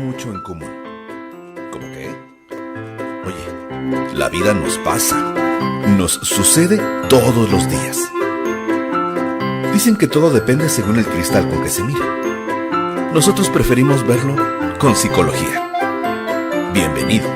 mucho en común. ¿Cómo qué? Oye, la vida nos pasa, nos sucede todos los días. Dicen que todo depende según el cristal con que se mire. Nosotros preferimos verlo con psicología. Bienvenido.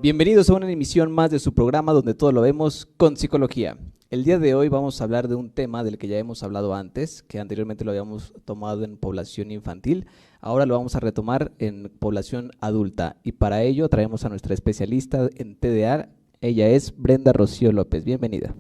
Bienvenidos a una emisión más de su programa donde todo lo vemos con psicología. El día de hoy vamos a hablar de un tema del que ya hemos hablado antes, que anteriormente lo habíamos tomado en población infantil, ahora lo vamos a retomar en población adulta y para ello traemos a nuestra especialista en TDA, ella es Brenda Rocío López, bienvenida.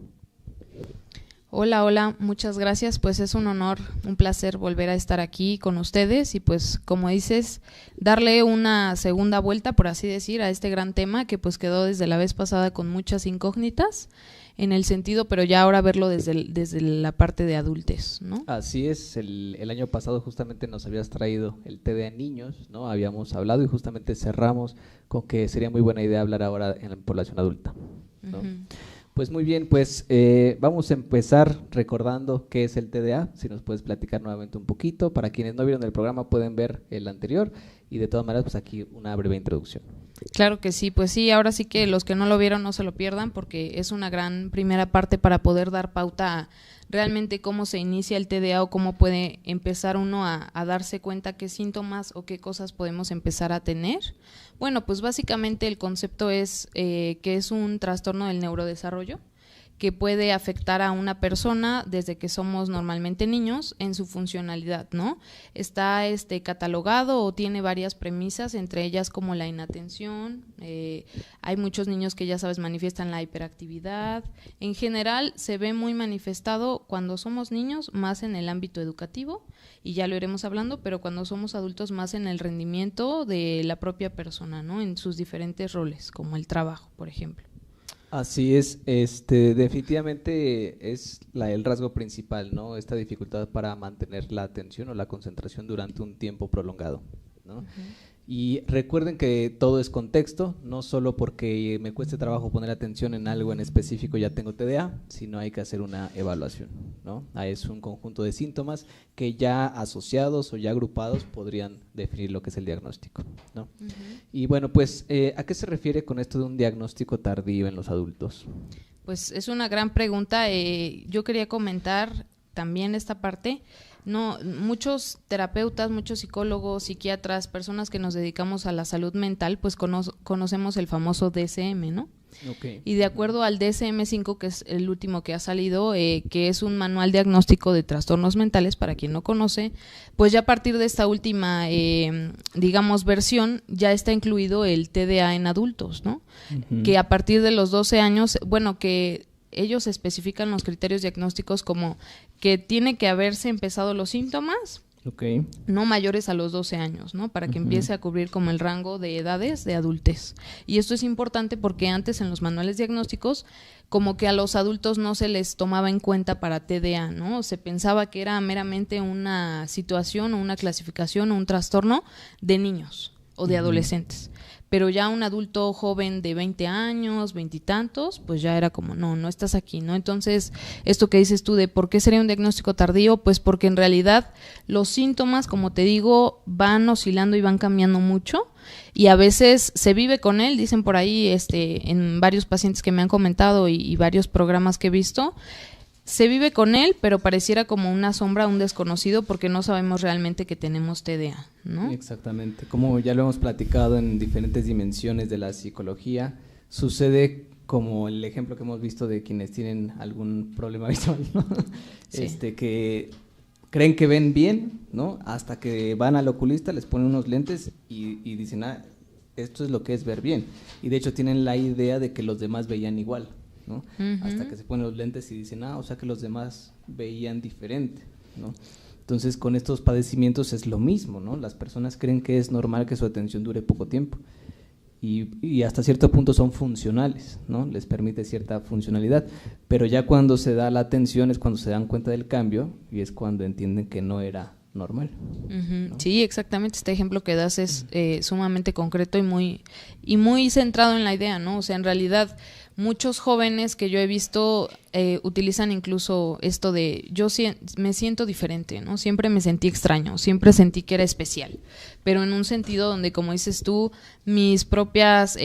Hola, muchas gracias, pues es un honor, un placer volver a estar aquí con ustedes y pues como dices, darle una segunda vuelta, por así decir, a este gran tema que pues quedó desde la vez pasada con muchas incógnitas en el sentido, pero ya ahora verlo desde la parte de adultez, ¿no? Así es, el año pasado justamente nos habías traído el TDA en niños, ¿no? Habíamos hablado y justamente cerramos con que sería muy buena idea hablar ahora en la población adulta, ¿no? Pues muy bien, pues vamos a empezar recordando qué es el TDA, si nos puedes platicar nuevamente un poquito, para quienes no vieron el programa pueden ver el anterior y de todas maneras pues aquí una breve introducción. Claro que sí, pues sí, ahora sí que los que no lo vieron no se lo pierdan porque es una gran primera parte para poder dar pauta a realmente cómo se inicia el TDA o cómo puede empezar uno a darse cuenta qué síntomas o qué cosas podemos empezar a tener. Bueno, pues básicamente el concepto es que es un trastorno del neurodesarrollo que puede afectar a una persona desde que somos normalmente niños en su funcionalidad, ¿no? Está catalogado o tiene varias premisas, entre ellas como la inatención, hay muchos niños que ya sabes manifiestan la hiperactividad, en general se ve muy manifestado cuando somos niños más en el ámbito educativo y ya lo iremos hablando, pero cuando somos adultos más en el rendimiento de la propia persona, ¿no? En sus diferentes roles, como el trabajo, por ejemplo. Así es, definitivamente es el rasgo principal, ¿no? Esta dificultad para mantener la atención o la concentración durante un tiempo prolongado, ¿no? Uh-huh. Y recuerden que todo es contexto, no solo porque me cueste trabajo poner atención en algo en específico ya tengo TDA, sino hay que hacer una evaluación, ¿no? Es un conjunto de síntomas que ya asociados o ya agrupados podrían definir lo que es el diagnóstico, ¿no? Uh-huh. Y bueno, pues, ¿a qué se refiere con esto de un diagnóstico tardío en los adultos? Pues es una gran pregunta, yo quería comentar también esta parte. No, muchos terapeutas, muchos psicólogos, psiquiatras, personas que nos dedicamos a la salud mental, pues conocemos el famoso DSM, ¿no? Okay. Y de acuerdo al DSM-5, que es el último que ha salido, que es un manual diagnóstico de trastornos mentales, para quien no conoce, pues ya a partir de esta última, digamos, versión, ya está incluido el TDA en adultos, ¿no? Uh-huh. Que a partir de los 12 años, bueno, que ellos especifican los criterios diagnósticos como que tiene que haberse empezado los síntomas, okay, no mayores a los 12 años, ¿no? Para que uh-huh, empiece a cubrir como el rango de edades de adultez. Y esto es importante porque antes en los manuales diagnósticos como que a los adultos no se les tomaba en cuenta para TDA, ¿no? Se pensaba que era meramente una situación o una clasificación o un trastorno de niños o de uh-huh, adolescentes. Pero ya un adulto joven de 20 años, 20 y tantos, pues ya era como, no estás aquí, ¿no? Entonces, esto que dices tú de por qué sería un diagnóstico tardío, pues porque en realidad los síntomas, como te digo, van oscilando y van cambiando mucho y a veces se vive con él, dicen por ahí, en varios pacientes que me han comentado y varios programas que he visto, se vive con él, pero pareciera como una sombra, un desconocido, porque no sabemos realmente que tenemos TDA, ¿no? Exactamente, como ya lo hemos platicado en diferentes dimensiones de la psicología, sucede como el ejemplo que hemos visto de quienes tienen algún problema visual, ¿no? Sí. Que creen que ven bien, ¿no? Hasta que van al oculista, les ponen unos lentes y dicen, esto es lo que es ver bien, y de hecho tienen la idea de que los demás veían igual, ¿no? Uh-huh. Hasta que se ponen los lentes y dicen, o sea que los demás veían diferente, ¿no? Entonces con estos padecimientos es lo mismo, ¿no? Las personas creen que es normal que su atención dure poco tiempo y hasta cierto punto son funcionales, ¿no? Les permite cierta funcionalidad, pero ya cuando se da la atención es cuando se dan cuenta del cambio y es cuando entienden que no era normal, uh-huh, ¿no? Sí, exactamente, este ejemplo que das es sumamente concreto y muy centrado en la idea, ¿no? O sea, en realidad muchos jóvenes que yo he visto utilizan incluso esto de me siento diferente, ¿no? Siempre me sentí extraño, siempre sentí que era especial, pero en un sentido donde, como dices tú, mis propias,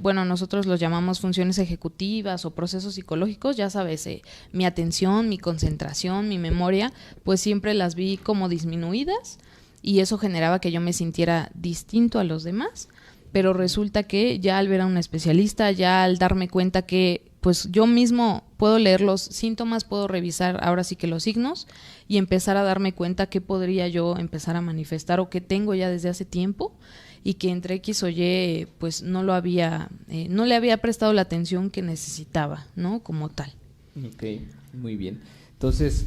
nosotros los llamamos funciones ejecutivas o procesos psicológicos, ya sabes, mi atención, mi concentración, mi memoria, pues siempre las vi como disminuidas y eso generaba que yo me sintiera distinto a los demás. Pero resulta que ya al ver a un especialista, ya al darme cuenta que pues yo mismo puedo leer los síntomas, puedo revisar ahora sí que los signos y empezar a darme cuenta qué podría yo empezar a manifestar o qué tengo ya desde hace tiempo y que entre X o Y pues no le había prestado la atención que necesitaba, ¿no? Como tal. Ok, muy bien. Entonces,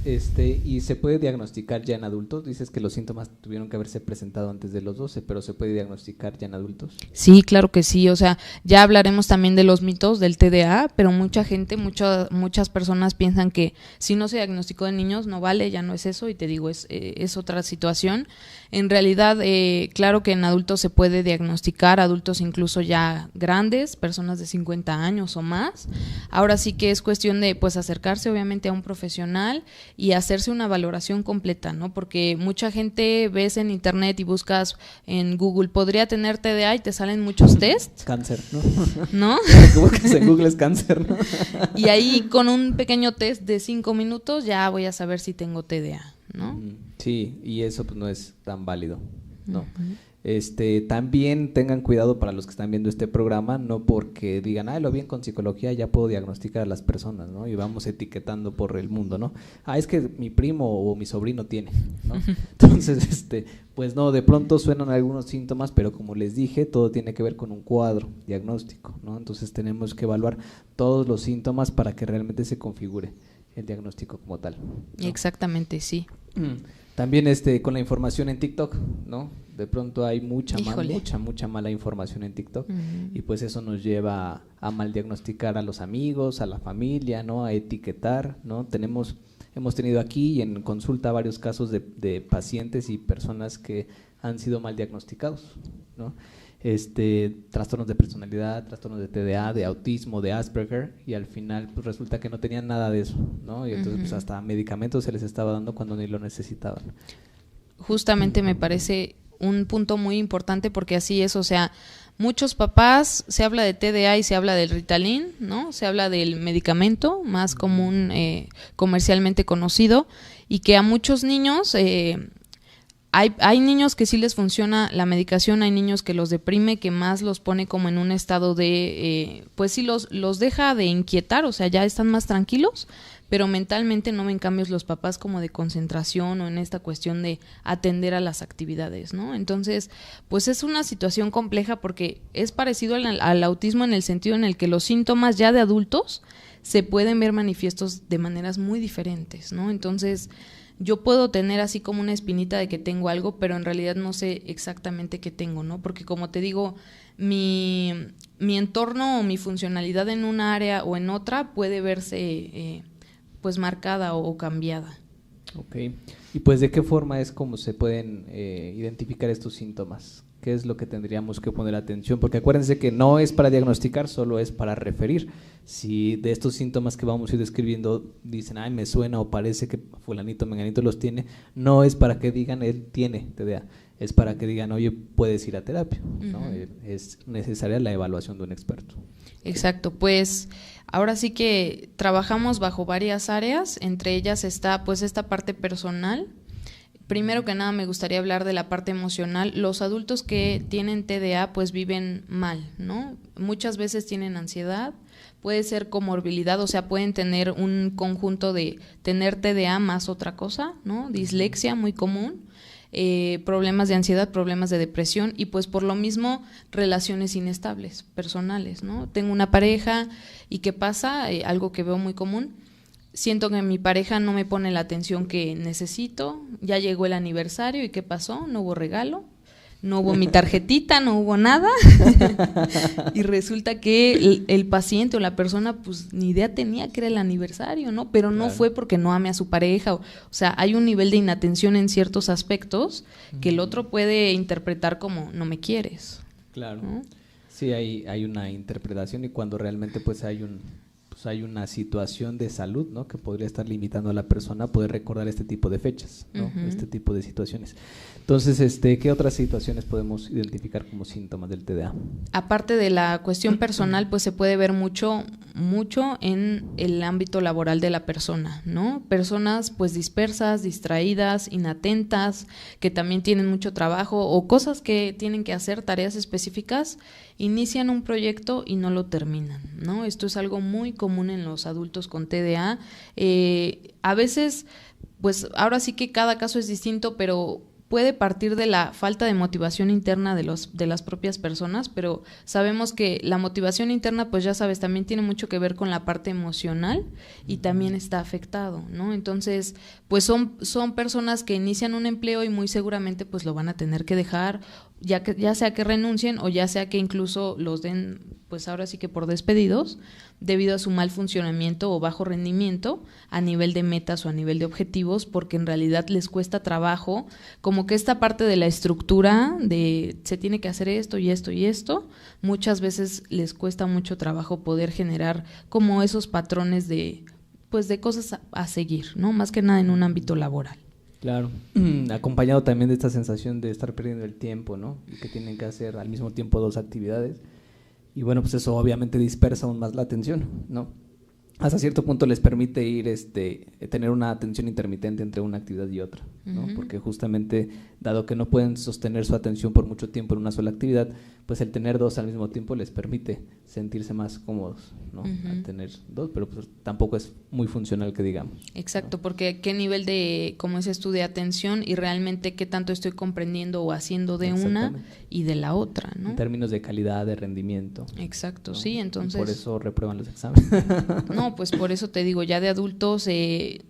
¿y se puede diagnosticar ya en adultos? Dices que los síntomas tuvieron que haberse presentado antes de los 12, pero ¿se puede diagnosticar ya en adultos? Sí, claro que sí. O sea, ya hablaremos también de los mitos del TDA, pero mucha gente, muchas personas piensan que si no se diagnosticó de niños no vale, ya no es eso, y te digo, es otra situación. En realidad, claro que en adultos se puede diagnosticar, adultos incluso ya grandes, personas de 50 años o más. Ahora sí que es cuestión de pues acercarse obviamente a un profesional y hacerse una valoración completa, ¿no? Porque mucha gente ves en internet y buscas en Google, podría tener TDA y te salen muchos tests. Cáncer, ¿no? ¿No? Lo que buscas en Google es cáncer, ¿no? Y ahí con un pequeño test de 5 minutos ya voy a saber si tengo TDA, ¿no? Sí, y eso pues no es tan válido, ¿no? También tengan cuidado para los que están viendo este programa, no porque digan, lo bien con psicología ya puedo diagnosticar a las personas, ¿no? Y vamos etiquetando por el mundo, ¿no? Es que mi primo o mi sobrino tiene, ¿no? Entonces, pues no, de pronto suenan algunos síntomas, pero como les dije, todo tiene que ver con un cuadro diagnóstico, ¿no? Entonces tenemos que evaluar todos los síntomas para que realmente se configure el diagnóstico como tal, ¿no? Exactamente, sí. También con la información en TikTok, ¿no? De pronto hay mucha mala información en TikTok y pues eso nos lleva a mal diagnosticar a los amigos, a la familia, ¿no? A etiquetar, ¿no? Hemos tenido aquí en consulta varios casos de pacientes y personas que han sido mal diagnosticados, ¿no? Trastornos de personalidad, trastornos de TDA, de autismo, de Asperger, y al final pues resulta que no tenían nada de eso, ¿no? Y entonces pues hasta medicamentos se les estaba dando cuando ni lo necesitaban. Justamente me parece un punto muy importante porque así es, o sea, muchos papás, se habla de TDA y se habla del Ritalin, ¿no? Se habla del medicamento más común, comercialmente conocido, y que a muchos niños hay niños que sí les funciona la medicación, hay niños que los deprime, que más los pone como en un estado de, pues sí los deja de inquietar, o sea, ya están más tranquilos, pero mentalmente no ven cambios los papás como de concentración o en esta cuestión de atender a las actividades, ¿no? Entonces, pues es una situación compleja porque es parecido al autismo en el sentido en el que los síntomas ya de adultos se pueden ver manifiestos de maneras muy diferentes, ¿no? Entonces, yo puedo tener así como una espinita de que tengo algo, pero en realidad no sé exactamente qué tengo, ¿no? Porque como te digo, mi entorno o mi funcionalidad en una área o en otra puede verse pues marcada o cambiada. Ok. Y pues ¿de qué forma es como se pueden identificar estos síntomas? ¿Qué es lo que tendríamos que poner atención? Porque acuérdense que no es para diagnosticar, solo es para referir. Si de estos síntomas que vamos a ir describiendo dicen, me suena o parece que fulanito, menganito los tiene, no es para que digan, él tiene TDA, es para que digan, oye, puedes ir a terapia, ¿no? Es necesaria la evaluación de un experto. Exacto, pues ahora sí que trabajamos bajo varias áreas, entre ellas está pues esta parte personal. Primero que nada me gustaría hablar de la parte emocional. Los adultos que tienen TDA pues viven mal, ¿no? Muchas veces tienen ansiedad, puede ser comorbilidad, o sea, pueden tener un conjunto de tener TDA más otra cosa, ¿no? Dislexia muy común, problemas de ansiedad, problemas de depresión y pues por lo mismo relaciones inestables, personales, ¿no? Tengo una pareja y ¿qué pasa? Algo que veo muy común. Siento que mi pareja no me pone la atención que necesito, ya llegó el aniversario y ¿qué pasó? No hubo regalo, no hubo mi tarjetita, no hubo nada y resulta que el paciente o la persona pues ni idea tenía que era el aniversario, ¿no? Pero no fue porque no ame a su pareja, o sea, hay un nivel de inatención en ciertos aspectos que el otro puede interpretar como no me quieres. Claro. ¿No? Sí, hay una interpretación y cuando realmente pues hay una situación de salud, ¿no? Que podría estar limitando a la persona a poder recordar este tipo de fechas, ¿no? Este tipo de situaciones. Entonces, ¿qué otras situaciones podemos identificar como síntomas del TDA? Aparte de la cuestión personal, pues se puede ver mucho en el ámbito laboral de la persona, ¿no? Personas pues dispersas, distraídas, inatentas, que también tienen mucho trabajo o cosas que tienen que hacer, tareas específicas, inician un proyecto y no lo terminan, ¿no? Esto es algo muy común en los adultos con TDA. A veces, pues ahora sí que cada caso es distinto, pero puede partir de la falta de motivación interna de las propias personas, pero sabemos que la motivación interna, pues ya sabes, también tiene mucho que ver con la parte emocional y también está afectado, ¿no? Entonces, pues son personas que inician un empleo y muy seguramente pues lo van a tener que dejar, ya sea que renuncien o ya sea que incluso los den, pues ahora sí que por despedidos, debido a su mal funcionamiento o bajo rendimiento a nivel de metas o a nivel de objetivos, porque en realidad les cuesta trabajo, como que esta parte de la estructura de se tiene que hacer esto y esto y esto, muchas veces les cuesta mucho trabajo poder generar como esos patrones de cosas a seguir, ¿no? Más que nada en un ámbito laboral. Claro, acompañado también de esta sensación de estar perdiendo el tiempo, ¿no? Y que tienen que hacer al mismo tiempo 2 actividades. Y bueno, pues eso obviamente dispersa aún más la atención, ¿no? Hasta cierto punto les permite tener una atención intermitente entre una actividad y otra, ¿no? Porque justamente, dado que no pueden sostener su atención por mucho tiempo en una sola actividad, pues el tener 2 al mismo tiempo les permite sentirse más cómodos, ¿no? Al tener 2, pero pues tampoco es muy funcional que digamos. Exacto, ¿no? Porque qué nivel de, como dices tú, de atención y realmente qué tanto estoy comprendiendo o haciendo de una y de la otra, ¿no? En términos de calidad, de rendimiento. Exacto, ¿no? Sí, Y entonces. por eso reprueban los exámenes. No, pues por eso te digo, ya de adultos,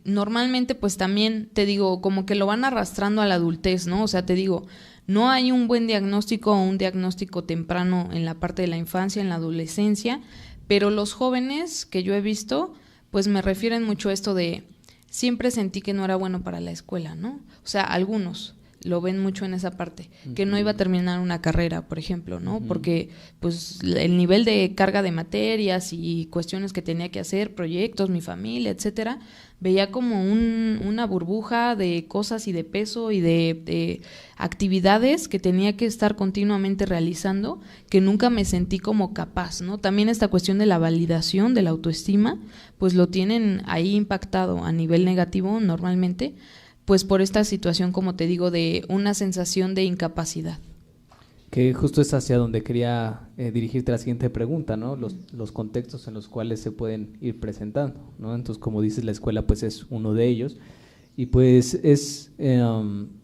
normalmente pues también te digo, como que lo van arrastrando a la adultez, ¿no? O sea, te digo, no hay un buen diagnóstico o un diagnóstico temprano en la parte de la infancia, en la adolescencia, pero los jóvenes que yo he visto, pues me refieren mucho a esto de siempre sentí que no era bueno para la escuela, ¿no? O sea, algunos lo ven mucho en esa parte, que no iba a terminar una carrera, por ejemplo, ¿no? Porque pues el nivel de carga de materias y cuestiones que tenía que hacer, proyectos, mi familia, etcétera, veía como una burbuja de cosas y de peso y de actividades que tenía que estar continuamente realizando, que nunca me sentí como capaz, ¿no? También esta cuestión de la validación, de la autoestima, pues lo tienen ahí impactado a nivel negativo normalmente, pues por esta situación, como te digo, de una sensación de incapacidad. Que justo es hacia donde quería dirigirte la siguiente pregunta, ¿no? Los contextos en los cuales se pueden ir presentando, ¿no? Entonces, como dices, la escuela pues es uno de ellos y pues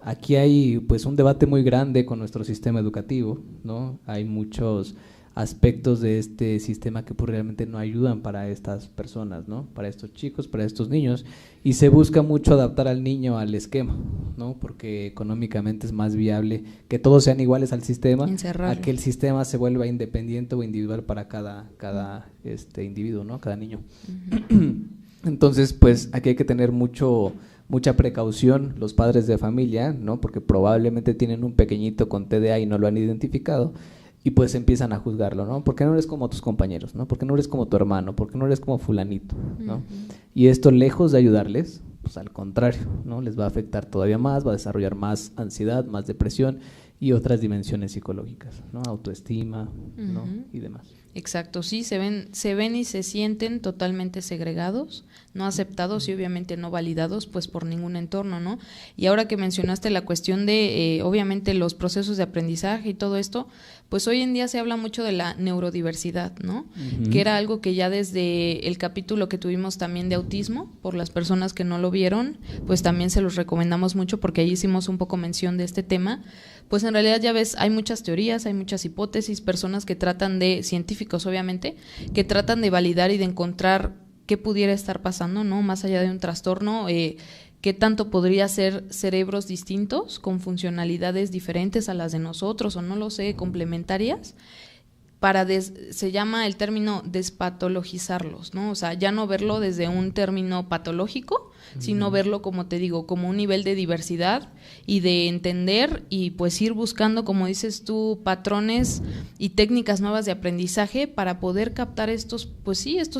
aquí hay pues un debate muy grande con nuestro sistema educativo, ¿no? Hay muchos aspectos de este sistema que pues realmente no ayudan para estas personas, ¿no? Para estos chicos, para estos niños, y se busca mucho adaptar al niño al esquema, ¿no? Porque económicamente es más viable que todos sean iguales al sistema, a que el sistema se vuelva independiente o individual para cada individuo, ¿no? Cada niño. Entonces, pues aquí hay que tener mucha precaución los padres de familia, ¿no? Porque probablemente tienen un pequeñito con TDA y no lo han identificado. Y pues empiezan a juzgarlo, ¿no? ¿Por qué no eres como tus compañeros, ¿no? ¿Por qué no eres como tu hermano? ¿Por qué no eres como fulanito, ¿no? Y esto, lejos de ayudarles, pues al contrario, ¿no? Les va a afectar todavía más, va a desarrollar más ansiedad, más depresión y otras dimensiones psicológicas, ¿no? Autoestima, ¿no? Y demás. Exacto, sí, se ven y se sienten totalmente segregados, no aceptados y obviamente no validados pues por ningún entorno, ¿no? Y ahora que mencionaste la cuestión de obviamente los procesos de aprendizaje y todo esto, pues hoy en día se habla mucho de la neurodiversidad, ¿no? Que era algo que ya desde el capítulo que tuvimos también de autismo, por las personas que no lo vieron, pues también se los recomendamos mucho porque ahí hicimos un poco mención de este tema. Pues en realidad ya ves, hay muchas teorías, hay muchas hipótesis, personas que tratan de, científicos obviamente, que tratan de validar y de encontrar qué pudiera estar pasando, ¿no? Más allá de un trastorno, qué tanto podría ser cerebros distintos, con funcionalidades diferentes a las de nosotros, o no lo sé, complementarias, se llama el término despatologizarlos, ¿no? O sea, ya no verlo desde un término patológico, sino verlo, como te digo, como un nivel de diversidad y de entender y pues ir buscando, como dices tú, patrones y técnicas nuevas de aprendizaje para poder captar estos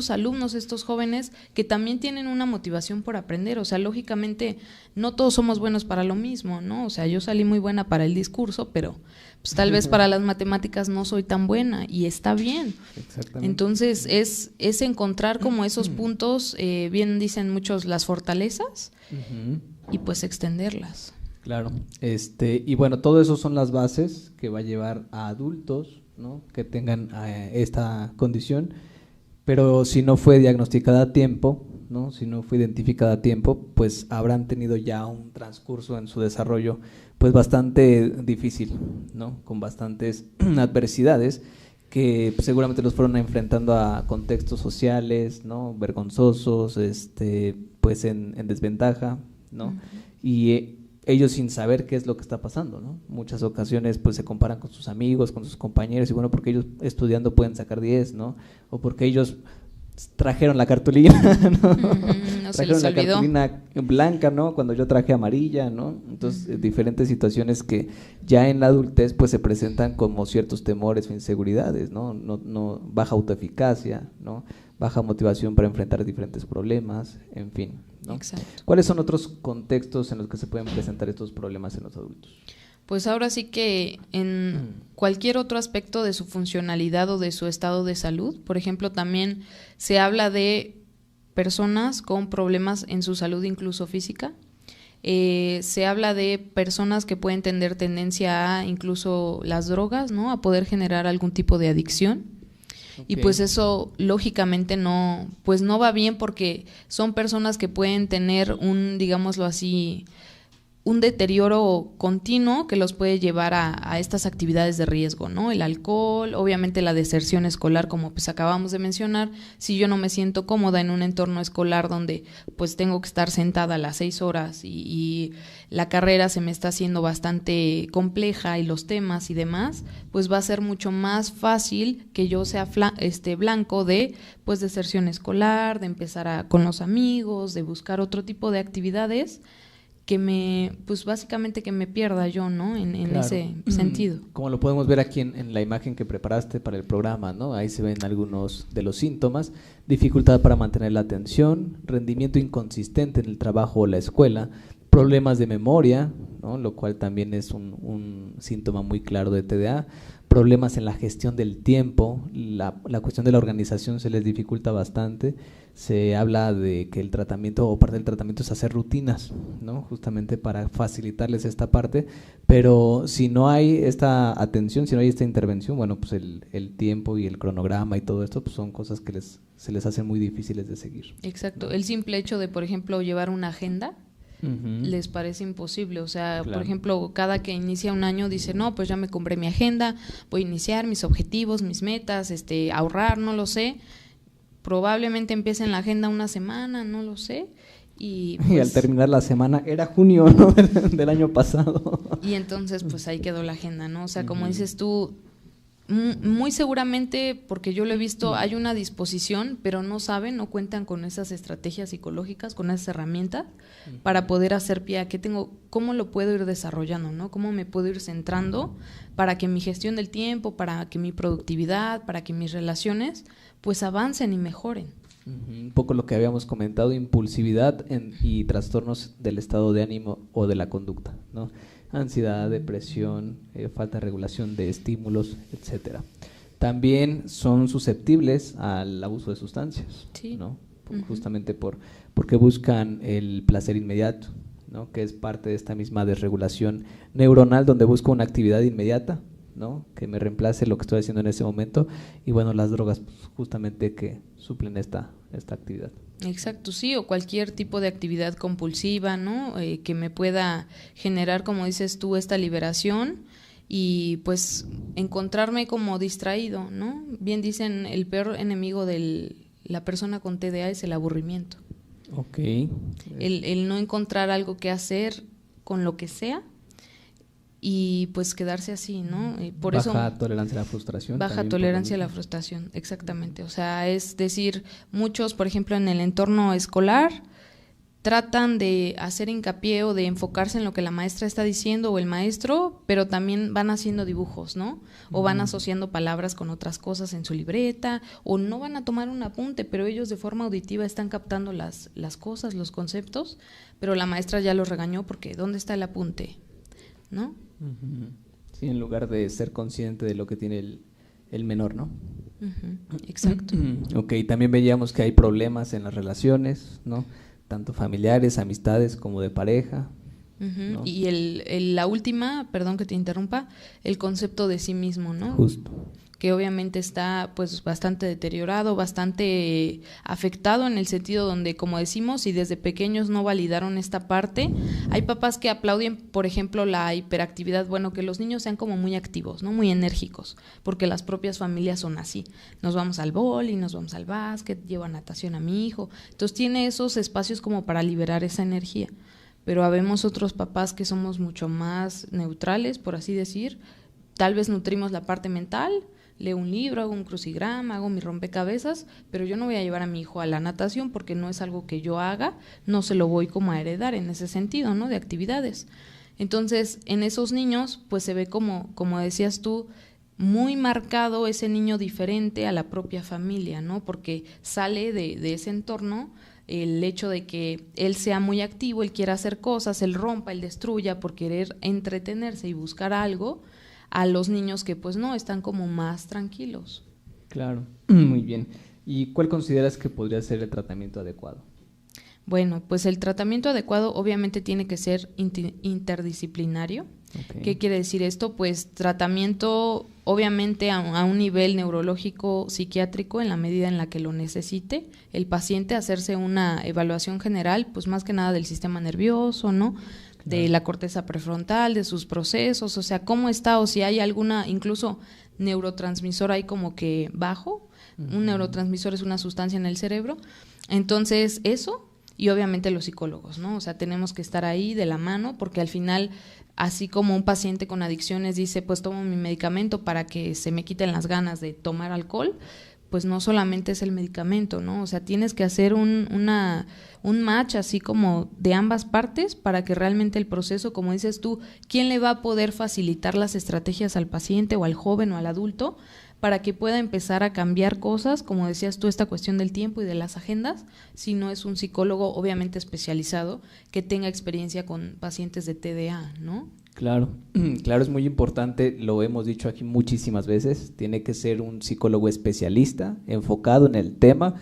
alumnos, estos jóvenes que también tienen una motivación por aprender. O sea, lógicamente no todos somos buenos para lo mismo, ¿no? O sea, yo salí muy buena para el discurso, pero pues tal vez para las matemáticas no soy tan buena y está bien. Exactamente. Entonces es encontrar como esos puntos, bien dicen muchos, las fortalezas y pues extenderlas. Claro, y bueno, todo eso son las bases que va a llevar a adultos, ¿no?, que tengan esta condición, pero si no fue diagnosticada a tiempo, ¿no?, si no fue identificada a tiempo, pues habrán tenido ya un transcurso en su desarrollo pues bastante difícil, ¿no?, con bastantes adversidades que seguramente los fueron enfrentando a contextos sociales, ¿no?, vergonzosos, pues en desventaja, ¿no? Y ellos sin saber qué es lo que está pasando, ¿no? Muchas ocasiones pues se comparan con sus amigos, con sus compañeros, y bueno, porque ellos estudiando pueden sacar 10, ¿no? O porque ellos trajeron la cartulina, ¿no? No se les olvidó. Trajeron la cartulina blanca, ¿no?, cuando yo traje amarilla, ¿no? Entonces, diferentes situaciones que ya en la adultez pues se presentan como ciertos temores o inseguridades, ¿no? No, baja autoeficacia, ¿no?, baja motivación para enfrentar diferentes problemas, en fin, ¿no? Exacto. ¿Cuáles son otros contextos en los que se pueden presentar estos problemas en los adultos? Pues ahora sí que en cualquier otro aspecto de su funcionalidad o de su estado de salud, por ejemplo, también se habla de personas con problemas en su salud incluso física, se habla de personas que pueden tener tendencia a incluso las drogas, ¿no?, a poder generar algún tipo de adicción. Okay. Y pues eso lógicamente no va bien, porque son personas que pueden tener digámoslo así, un deterioro continuo que los puede llevar a estas actividades de riesgo, ¿no? El alcohol, obviamente la deserción escolar, como pues acabamos de mencionar. Si yo no me siento cómoda en un entorno escolar donde pues tengo que estar sentada las 6 horas y la carrera se me está haciendo bastante compleja y los temas y demás, pues va a ser mucho más fácil que yo sea blanco de pues deserción escolar, de empezar con los amigos, de buscar otro tipo de actividades que pues básicamente que me pierda yo, ¿no?, en claro, ese sentido. Como lo podemos ver aquí en la imagen que preparaste para el programa, ¿no? Ahí se ven algunos de los síntomas: dificultad para mantener la atención, rendimiento inconsistente en el trabajo o la escuela, problemas de memoria, ¿no?, lo cual también es un síntoma muy claro de TDA, problemas en la gestión del tiempo, la cuestión de la organización se les dificulta bastante. Se habla de que el tratamiento o parte del tratamiento es hacer rutinas, ¿no?, justamente para facilitarles esta parte, pero si no hay esta atención, si no hay esta intervención, bueno, pues el tiempo y el cronograma y todo esto pues son cosas que se les hacen muy difíciles de seguir. Exacto, ¿no? El simple hecho de, por ejemplo, llevar una agenda les parece imposible. O sea, claro, por ejemplo, cada que inicia un año dice, no, pues ya me compré mi agenda, voy a iniciar mis objetivos, mis metas, ahorrar, no lo sé. Probablemente empiece en la agenda una semana, no lo sé. Y al terminar la semana era junio, ¿no?, del año pasado. Y entonces pues ahí quedó la agenda, ¿no? O sea, como dices tú, muy seguramente, porque yo lo he visto, hay una disposición, pero no cuentan con esas estrategias psicológicas, con esas herramientas para poder hacer pie a cómo lo puedo ir desarrollando, ¿no? Cómo me puedo ir centrando para que mi gestión del tiempo, para que mi productividad, para que mis relaciones pues avancen y mejoren. Un poco lo que habíamos comentado, impulsividad y trastornos del estado de ánimo o de la conducta, ¿no? Ansiedad, depresión, falta de regulación de estímulos, etcétera. También son susceptibles al abuso de sustancias, sí, ¿no? Justamente porque buscan el placer inmediato, ¿no?, que es parte de esta misma desregulación neuronal, donde busco una actividad inmediata, ¿no?, que me reemplace lo que estoy haciendo en ese momento, y bueno, las drogas pues, justamente que suplen esta actividad. Exacto, sí, o cualquier tipo de actividad compulsiva, ¿no?, que me pueda generar, como dices tú, esta liberación y pues encontrarme como distraído, ¿no? Bien dicen, el peor enemigo de la persona con TDA es el aburrimiento. Okay. El no encontrar algo que hacer con lo que sea y pues quedarse así, ¿no? Por baja tolerancia a la frustración. Baja tolerancia a la frustración, exactamente. O sea, es decir, muchos, por ejemplo, en el entorno escolar tratan de hacer hincapié o de enfocarse en lo que la maestra está diciendo o el maestro, pero también van haciendo dibujos, ¿no? O van asociando palabras con otras cosas en su libreta, o no van a tomar un apunte, pero ellos de forma auditiva están captando las cosas, los conceptos, pero la maestra ya los regañó porque ¿dónde está el apunte? ¿No? Sí, en lugar de ser consciente de lo que tiene el menor, ¿no? Exacto. Ok, también veíamos que hay problemas en las relaciones, ¿no? Tanto familiares, amistades, como de pareja. ¿No? Y la última, perdón que te interrumpa, el concepto de sí mismo, ¿no? Justo. Que obviamente está pues bastante deteriorado, bastante afectado en el sentido donde, como decimos, si desde pequeños no validaron esta parte, hay papás que aplauden, por ejemplo, la hiperactividad, bueno, que los niños sean como muy activos, ¿no? Muy enérgicos, porque las propias familias son así. Nos vamos al vóley, nos vamos al básquet, llevo a natación a mi hijo. Entonces tiene esos espacios como para liberar esa energía. Pero habemos otros papás que somos mucho más neutrales, por así decir. Tal vez nutrimos la parte mental, leo un libro, hago un crucigrama, hago mi rompecabezas, pero yo no voy a llevar a mi hijo a la natación porque no es algo que yo haga, no se lo voy como a heredar en ese sentido, ¿no? De actividades. Entonces, en esos niños, pues se ve como decías tú, muy marcado ese niño diferente a la propia familia, ¿no? Porque sale de ese entorno el hecho de que él sea muy activo, él quiera hacer cosas, él rompa, él destruya por querer entretenerse y buscar algo, a los niños que pues no, están como más tranquilos. Claro, muy bien. ¿Y cuál consideras que podría ser el tratamiento adecuado? Bueno, pues el tratamiento adecuado obviamente tiene que ser interdisciplinario. Okay. ¿Qué quiere decir esto? Pues tratamiento obviamente a un nivel neurológico psiquiátrico en la medida en la que lo necesite el paciente, hacerse una evaluación general, pues más que nada del sistema nervioso, ¿no? De la corteza prefrontal, de sus procesos, o sea, cómo está o si hay alguna, incluso neurotransmisor ahí como que bajo. Un neurotransmisor es una sustancia en el cerebro. Entonces, eso, y obviamente los psicólogos, ¿no? O sea, tenemos que estar ahí de la mano porque al final, así como un paciente con adicciones dice, pues tomo mi medicamento para que se me quiten las ganas de tomar alcohol, pues no solamente es el medicamento, ¿no? O sea, tienes que hacer un match así como de ambas partes para que realmente el proceso, como dices tú, ¿quién le va a poder facilitar las estrategias al paciente o al joven o al adulto para que pueda empezar a cambiar cosas, como decías tú, esta cuestión del tiempo y de las agendas, si no es un psicólogo obviamente especializado que tenga experiencia con pacientes de TDA, ¿no? Claro, claro, es muy importante, lo hemos dicho aquí muchísimas veces, tiene que ser un psicólogo especialista, enfocado en el tema,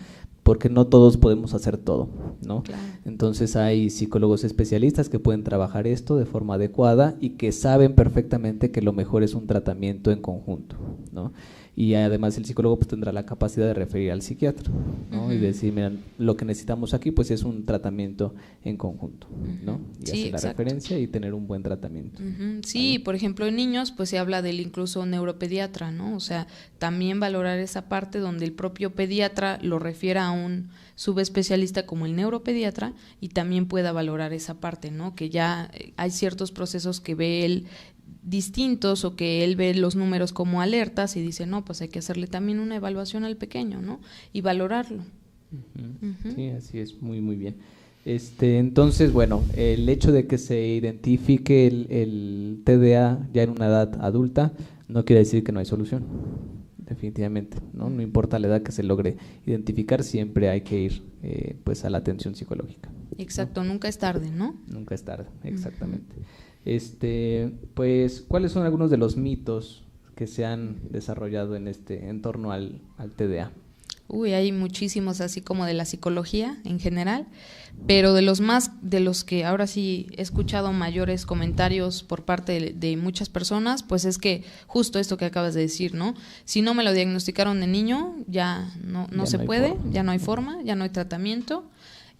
porque no todos podemos hacer todo, ¿no? Claro. Entonces hay psicólogos especialistas que pueden trabajar esto de forma adecuada y que saben perfectamente que lo mejor es un tratamiento en conjunto, ¿no? Y además el psicólogo pues tendrá la capacidad de referir al psiquiatra, ¿no? Y decir, mira, lo que necesitamos aquí pues es un tratamiento en conjunto, ¿no? Y sí, hacer la referencia y tener un buen tratamiento. Sí, ¿vale? Por ejemplo, en niños pues se habla del incluso neuropediatra, ¿no? O sea, también valorar esa parte donde el propio pediatra lo refiera a un subespecialista como el neuropediatra y también pueda valorar esa parte, ¿no? Que ya hay ciertos procesos que ve él distintos o que él ve los números como alertas y dice, no, pues hay que hacerle también una evaluación al pequeño, ¿no? Y valorarlo. Sí, así es, muy, muy bien. Entonces, bueno, el hecho de que se identifique el TDA ya en una edad adulta no quiere decir que no hay solución, definitivamente, ¿no? No importa la edad que se logre identificar, siempre hay que ir pues a la atención psicológica. Exacto, ¿no? Nunca es tarde, ¿no? Nunca es tarde, exactamente. Pues, ¿cuáles son algunos de los mitos que se han desarrollado en torno al TDA? Hay muchísimos, así como de la psicología en general, pero de los que ahora sí he escuchado mayores comentarios por parte de muchas personas, pues es que justo esto que acabas de decir, ¿no? Si no me lo diagnosticaron de niño, ya no se puede, ya no hay forma, ya no hay tratamiento.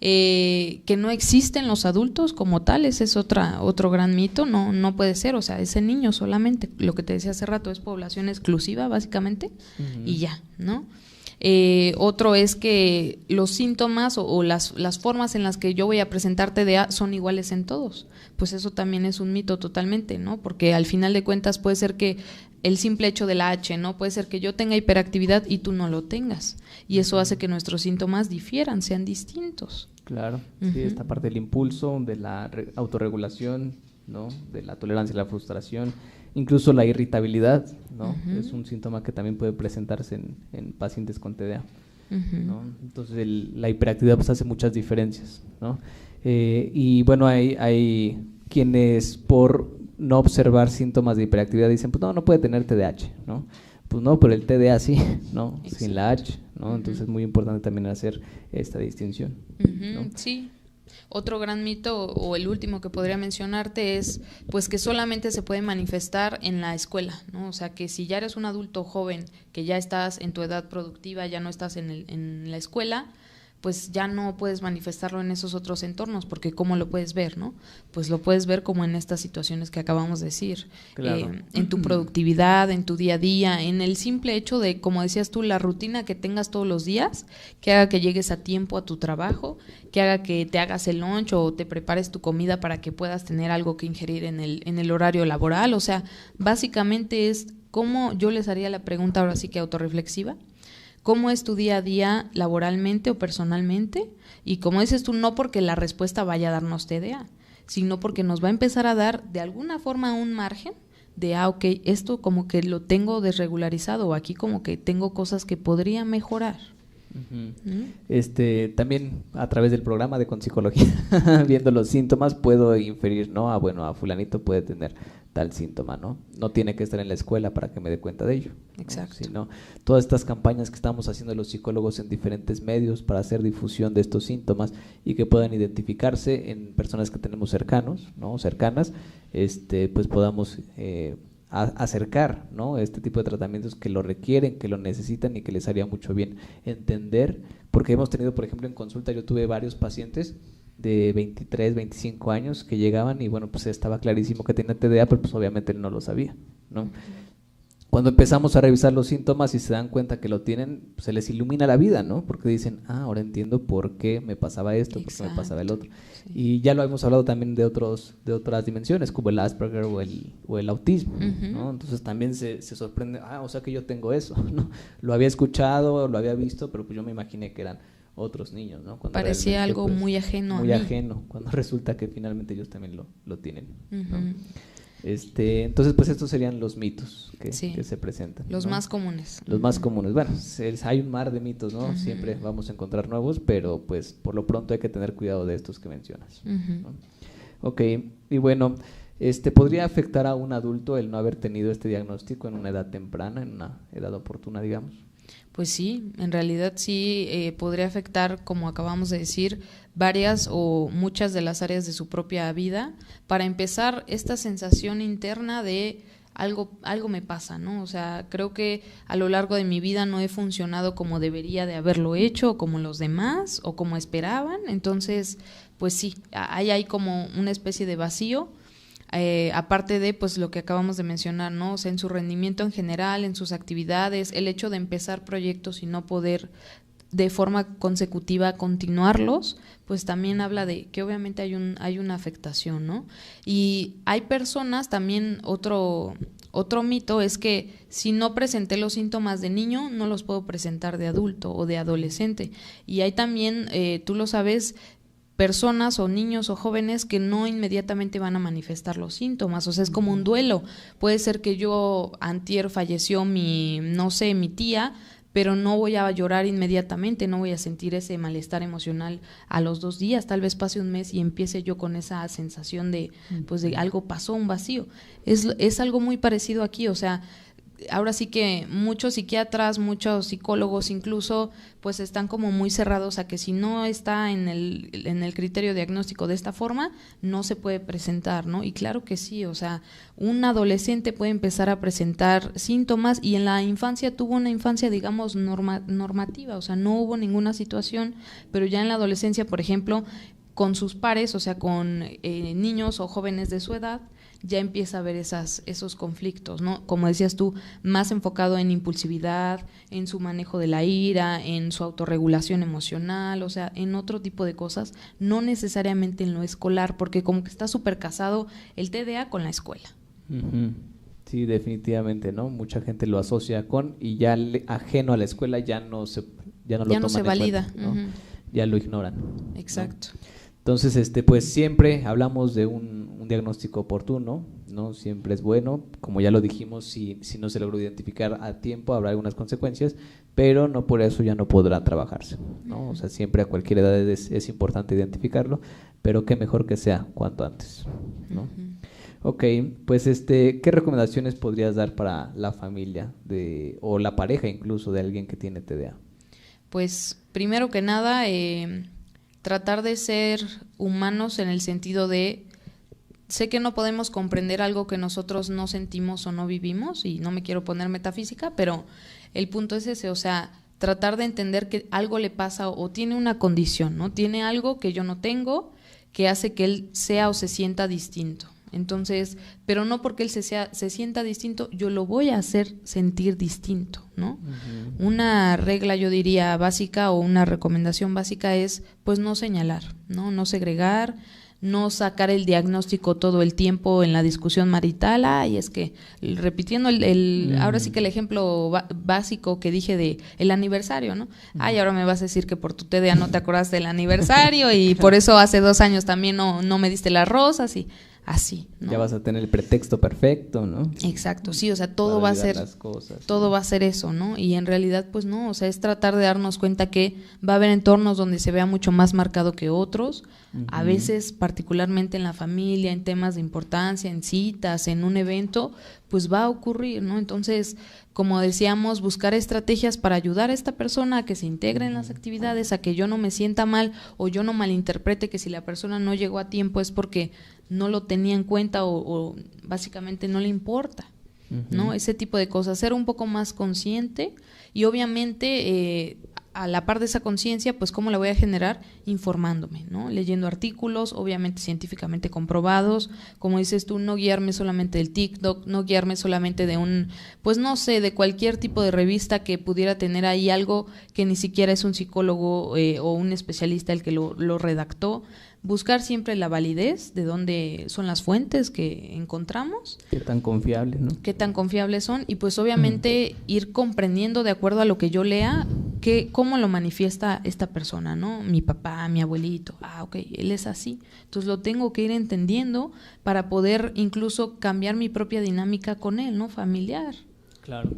Que no existen los adultos como tal, ese es otro gran mito, no puede ser, o sea, ese niño solamente, lo que te decía hace rato, es población exclusiva básicamente y ya, ¿no? Otro es que los síntomas o las formas en las que yo voy a presentar TDA son iguales en todos. Pues eso también es un mito totalmente, ¿no? Porque al final de cuentas puede ser que el simple hecho de la H, ¿no? Puede ser que yo tenga hiperactividad y tú no lo tengas. Y eso hace que nuestros síntomas difieran, sean distintos. Claro, sí, esta parte del impulso, de la autorregulación, ¿no? De la tolerancia a la frustración, incluso la irritabilidad, ¿no? Es un síntoma que también puede presentarse en pacientes con TDA, ¿no? Entonces la hiperactividad pues hace muchas diferencias, ¿no? Y bueno, hay quienes por no observar síntomas de hiperactividad dicen, pues no puede tener TDAH, ¿no? Pues no, pero el TDA sí, ¿no? Exacto. Sin la H, ¿no? Entonces es muy importante también hacer esta distinción, ¿no? Sí. Otro gran mito, o el último que podría mencionarte, es pues que solamente se puede manifestar en la escuela, ¿no? O sea, que si ya eres un adulto joven, que ya estás en tu edad productiva, ya no estás en la escuela, pues ya no puedes manifestarlo en esos otros entornos, porque ¿cómo lo puedes ver, no? Pues lo puedes ver como en estas situaciones que acabamos de decir, claro. En tu productividad, en tu día a día, en el simple hecho de, como decías tú, la rutina que tengas todos los días, que haga que llegues a tiempo a tu trabajo, que haga que te hagas el lunch o te prepares tu comida para que puedas tener algo que ingerir en el horario laboral. O sea, básicamente es cómo yo les haría la pregunta ahora sí que autorreflexiva. ¿Cómo es tu día a día laboralmente o personalmente? Y como dices tú, no porque la respuesta vaya a darnos TDA, sino porque nos va a empezar a dar de alguna forma un margen de, ok, esto como que lo tengo desregularizado o aquí como que tengo cosas que podría mejorar. También a través del programa de Conpsicología, viendo los síntomas, puedo inferir, ¿no? A fulanito puede tener tal síntoma, ¿no? No tiene que estar en la escuela para que me dé cuenta de ello, ¿no? Exacto. Sino todas estas campañas que estamos haciendo los psicólogos en diferentes medios para hacer difusión de estos síntomas y que puedan identificarse en personas que tenemos cercanos, ¿no? Cercanas, pues podamos acercar, ¿no? Este tipo de tratamientos que lo requieren, que lo necesitan y que les haría mucho bien entender, porque hemos tenido, por ejemplo, en consulta, yo tuve varios pacientes de 23, 25 años que llegaban y bueno, pues estaba clarísimo que tenía TDA, pero pues obviamente él no lo sabía, ¿no? Cuando empezamos a revisar los síntomas y se dan cuenta que lo tienen, pues se les ilumina la vida, ¿no? Porque dicen, ahora entiendo por qué me pasaba esto, por qué me pasaba el otro. Sí. Y ya lo hemos hablado también de otras dimensiones, como el Asperger o el autismo, ¿no? Entonces también se sorprende, o sea que yo tengo eso, ¿no? Lo había escuchado, lo había visto, pero pues yo me imaginé que eran otros niños, ¿no? Cuando parecía algo pues, muy ajeno a mí. Ajeno, cuando resulta que finalmente ellos también lo tienen, ¿no? Entonces pues estos serían los mitos que se presentan, los ¿no? más comunes. Los más comunes, bueno, hay un mar de mitos, ¿no? Siempre vamos a encontrar nuevos, pero pues por lo pronto hay que tener cuidado de estos que mencionas, ¿no? Ok, y bueno, ¿podría afectar a un adulto el no haber tenido este diagnóstico en una edad temprana, en una edad oportuna, digamos? Pues sí, en realidad sí podría afectar, como acabamos de decir, varias o muchas de las áreas de su propia vida. Para empezar, esta sensación interna de algo me pasa, ¿no? O sea, creo que a lo largo de mi vida no he funcionado como debería de haberlo hecho, o como los demás, o como esperaban. Entonces, pues sí, hay como una especie de vacío. Aparte de pues lo que acabamos de mencionar, ¿no? O sea, en su rendimiento en general, en sus actividades, el hecho de empezar proyectos y no poder de forma consecutiva continuarlos, pues también habla de que obviamente hay una afectación, ¿no? Y hay personas, también otro mito es que si no presenté los síntomas de niño, no los puedo presentar de adulto o de adolescente. Y hay también, tú lo sabes, personas o niños o jóvenes que no inmediatamente van a manifestar los síntomas, o sea, es como un duelo. Puede ser que antier falleció mi tía, pero no voy a llorar inmediatamente, no voy a sentir ese malestar emocional a los 2 días, tal vez pase un mes y empiece yo con esa sensación de, pues de algo pasó, un vacío. Es algo muy parecido aquí, o sea, ahora sí que muchos psiquiatras, muchos psicólogos incluso, pues están como muy cerrados a que si no está en el criterio diagnóstico de esta forma, no se puede presentar, ¿no? Y claro que sí, o sea, un adolescente puede empezar a presentar síntomas y en la infancia tuvo una infancia, digamos, normativa, o sea, no hubo ninguna situación, pero ya en la adolescencia, por ejemplo, con sus pares, o sea, con niños o jóvenes de su edad, ya empieza a haber esos conflictos, ¿no? Como decías tú, más enfocado en impulsividad, en su manejo de la ira, en su autorregulación emocional, o sea, en otro tipo de cosas, no necesariamente en lo escolar, porque como que está súper casado el TDA con la escuela. Uh-huh. Sí, definitivamente, ¿no? Mucha gente lo asocia con, y ya ajeno a la escuela ya no lo toman no se valida, cuenta, ¿no? Ya lo ignoran. Exacto. ¿No? Entonces, pues siempre hablamos de un diagnóstico oportuno, ¿no? Siempre es bueno, como ya lo dijimos, si no se logró identificar a tiempo habrá algunas consecuencias, pero no por eso ya no podrá trabajarse, ¿no? O sea, siempre a cualquier edad es importante identificarlo, pero qué mejor que sea cuanto antes, ¿no? Ok, pues ¿qué recomendaciones podrías dar para la familia o la pareja incluso de alguien que tiene TDA? Pues primero que nada, tratar de ser humanos en el sentido de, sé que no podemos comprender algo que nosotros no sentimos o no vivimos, y no me quiero poner metafísica, pero el punto es ese, o sea, tratar de entender que algo le pasa o tiene una condición, ¿no? Tiene algo que yo no tengo que hace que él sea o se sienta distinto. Entonces, pero no porque él se sienta distinto, yo lo voy a hacer sentir distinto, ¿no? Uh-huh. Una regla, yo diría, básica, o una recomendación básica es, pues, no señalar, no segregar, no sacar el diagnóstico todo el tiempo en la discusión marital. Y es que, repitiendo ahora sí que el ejemplo básico que dije de el aniversario, ¿no? Ahora me vas a decir que por tu TDA no te acordaste del aniversario y por eso hace 2 años también no me diste las rosas y así, ¿no? Ya vas a tener el pretexto perfecto, ¿no? Exacto, sí, o sea, todo va a ser todo va a ser eso, ¿no? Y en realidad, pues no, o sea, es tratar de darnos cuenta que va a haber entornos donde se vea mucho más marcado que otros, uh-huh. A veces, particularmente en la familia, en temas de importancia, en citas, en un evento, pues va a ocurrir, ¿no? Entonces, como decíamos, buscar estrategias para ayudar a esta persona a que se integre en las actividades, a que yo no me sienta mal o yo no malinterprete que si la persona no llegó a tiempo es porque no lo tenía en cuenta o básicamente no le importa, ¿no? Ese tipo de cosas, ser un poco más consciente y obviamente a la par de esa conciencia, pues ¿cómo la voy a generar? Informándome, ¿no? Leyendo artículos, obviamente científicamente comprobados, como dices tú, no guiarme solamente del TikTok, no guiarme solamente de pues no sé, de cualquier tipo de revista que pudiera tener ahí algo que ni siquiera es un psicólogo o un especialista el que lo redactó. Buscar siempre la validez de dónde son las fuentes que encontramos. Qué tan confiables, ¿no? Qué tan confiables son, y pues obviamente ir comprendiendo de acuerdo a lo que yo lea cómo lo manifiesta esta persona, ¿no? Mi papá, mi abuelito, ok, él es así. Entonces lo tengo que ir entendiendo para poder incluso cambiar mi propia dinámica con él, ¿no? Familiar. Claro.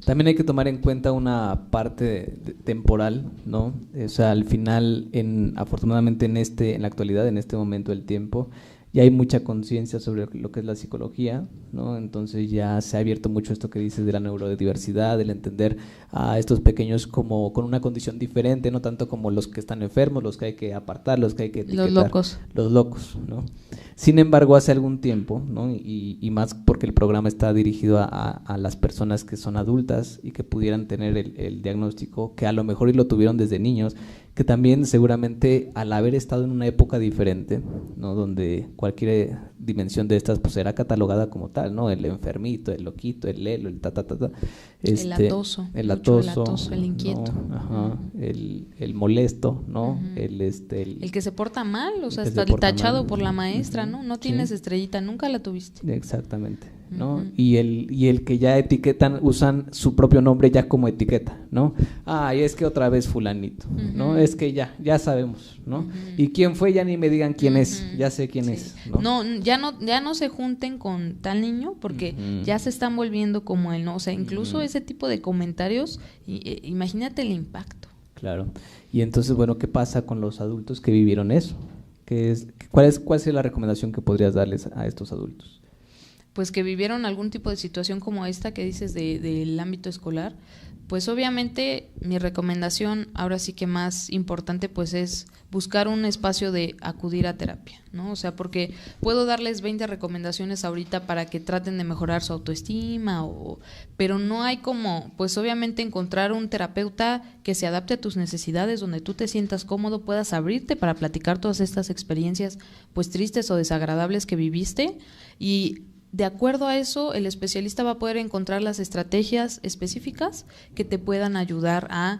También hay que tomar en cuenta una parte temporal, ¿no? O sea, al final, afortunadamente en la actualidad, en este momento del tiempo, ya hay mucha conciencia sobre lo que es la psicología, ¿no? Entonces ya se ha abierto mucho esto que dices de la neurodiversidad, el entender a estos pequeños como con una condición diferente, no tanto como los que están enfermos, los que hay que apartar, los que hay que etiquetar. Los locos, ¿no? Sin embargo, hace algún tiempo, ¿no? Y más porque el programa está dirigido a las personas que son adultas y que pudieran tener el diagnóstico, que a lo mejor y lo tuvieron desde niños, que también seguramente al haber estado en una época diferente, ¿no? Donde cualquier dimensión de estas pues era catalogada como tal, ¿no? El enfermito, el loquito, el lelo, el el latoso, el inquieto, ¿no? Ajá, el molesto, ¿no? Uh-huh. El que se porta mal, o sea, está tachado por la maestra, ¿no? No tienes estrellita, nunca la tuviste. Exactamente, ¿no? Uh-huh. Y el que ya etiquetan, usan su propio nombre ya como etiqueta, ¿no? Y es que otra vez fulanito, uh-huh. ¿no? Es que ya sabemos, ¿no? Uh-huh. Y quién fue, ya ni me digan quién uh-huh. es, ya sé quién es, ¿no? Ya no se junten con tal niño porque uh-huh. ya se están volviendo como él, ¿no? O sea, incluso uh-huh. ese tipo de comentarios, imagínate el impacto. Claro. Y entonces, bueno, ¿qué pasa con los adultos que vivieron eso? ¿Cuál es la recomendación que podrías darles a estos adultos? pues que vivieron algún tipo de situación como esta que dices del ámbito escolar, pues obviamente mi recomendación ahora sí que más importante pues es buscar un espacio de acudir a terapia, ¿no? O sea, porque puedo darles 20 recomendaciones ahorita para que traten de mejorar su autoestima, pero no hay como, pues obviamente encontrar un terapeuta que se adapte a tus necesidades, donde tú te sientas cómodo, puedas abrirte para platicar todas estas experiencias pues tristes o desagradables que viviste, y de acuerdo a eso, el especialista va a poder encontrar las estrategias específicas que te puedan ayudar a